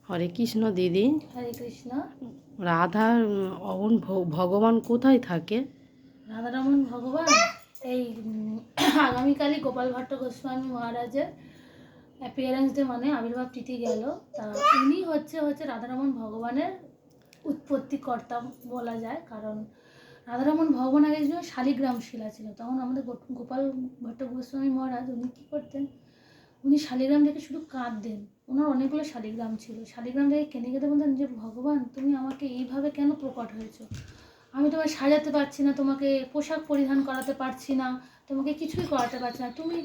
হরে কৃষ্ণ দিদি। হরে কৃষ্ণ। রাধার অমন ভগবান কোথায় থাকে? রাধারমণ ভগবান এই আগামীকালই গোপাল ভট্ট গোস্বামী মহারাজের অ্যাপিয়ারেন্স ডে মানে আবির্ভাব তিথি গেল। তা উনি হচ্ছে রাধারমণ ভগবানের উৎপত্তিকর্তা বলা যায়। কারণ রাধারমণ ভগবান আগে একজন শালিগ্রাম শিলা ছিল। তখন আমাদের গোপাল ভট্ট গোস্বামী মহারাজ উনি কী করতেন, উনি শালিগ্রাম দেখে শুধু কাঁদতেন। ওনার অনেকগুলো শালিগ্রাম ছিল। শালিগ্রাম দেখে কেঁদে কেঁদে বলতেন যে ভগবান তুমি আমাকে এইভাবে কেন প্রকট হয়েছো, আমি তোমায় সাজাতে পারছি না, তোমাকে পোশাক পরিধান করাতে পারছি না, তোমাকে কিছুই করাতে পারছি না, তুমি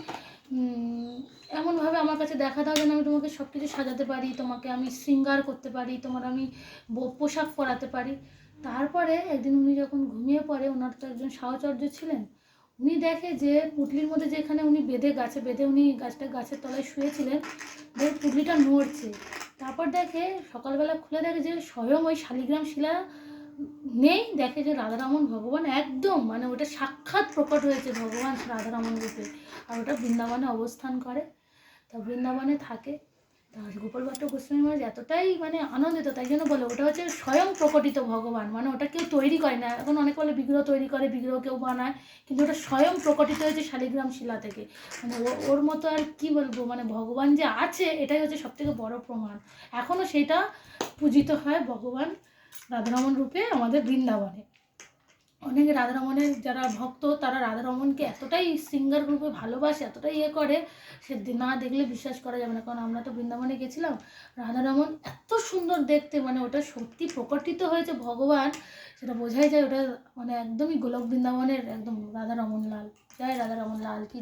এমনভাবে আমার কাছে দেখা দাও যেন আমি তোমাকে সব কিছু সাজাতে পারি, তোমাকে আমি শৃঙ্গার করতে পারি, তোমার আমি পোশাক পরাতে পারি। তারপরে একদিন উনি যখন ঘুমিয়ে পড়ে, ওনার তো একজন সাহচর্য ছিলেন, উনি দেখে যে পুটলির মধ্যে যেখানে উনি গাছে বেঁধে উনি গাছের তলায় শুয়েছিলেন, দেখে পুটলিটা নড়ছে। তারপর দেখে সকালবেলা খুলে দেখে যে স্বয়ং ওই শালিগ্রাম শিলা নেই, দেখে যে রাধারমণ ভগবান একদম মানে ওটা সাক্ষাৎ প্রকট হয়েছে ভগবান রাধারমণ রূপে। আর ওটা বৃন্দাবনে অবস্থান করে, তা বৃন্দাবনে থাকে। তা গোপাল ভট্ট গোস্বামী মহারাজ এতটাই মানে আনন্দিত, তাই জন্য বলে ওটা হচ্ছে স্বয়ং প্রকটিত ভগবান, মানে ওটা কেউ তৈরি করে না। এখন অনেক বলে বিগ্রহ তৈরি করে, বিগ্রহ কেউ বানায়, কিন্তু ওটা স্বয়ং প্রকটিত হয়েছে শালিগ্রাম শিলা থেকে। মানে ওর মতো আর কি বলবো, মানে ভগবান যে আছে এটাই হচ্ছে সবথেকে বড় প্রমাণ। এখনও সেটা পূজিত হয় ভগবান রাধারমণ রূপে আমাদের বৃন্দাবনে। অনেক রাধারমণের যারা ভক্ত তারা রাধারমণকে এতটাই সিঙ্গার রূপে ভালোবাসে, এতটাই করে, সে না দেখলে বিশ্বাস করা যাবে না। কারণ আমরা তো বৃন্দাবনে গেছিলাম, রাধারমণ এত সুন্দর দেখতে, মানে ওটা সত্যি প্রকটিত হয়েছে ভগবান, সেটা বোঝাই যায়। ওটা মানে একদমই গোলক বৃন্দাবনের একদম রাধারমণ লাল। জয় রাধারমণ লাল কি।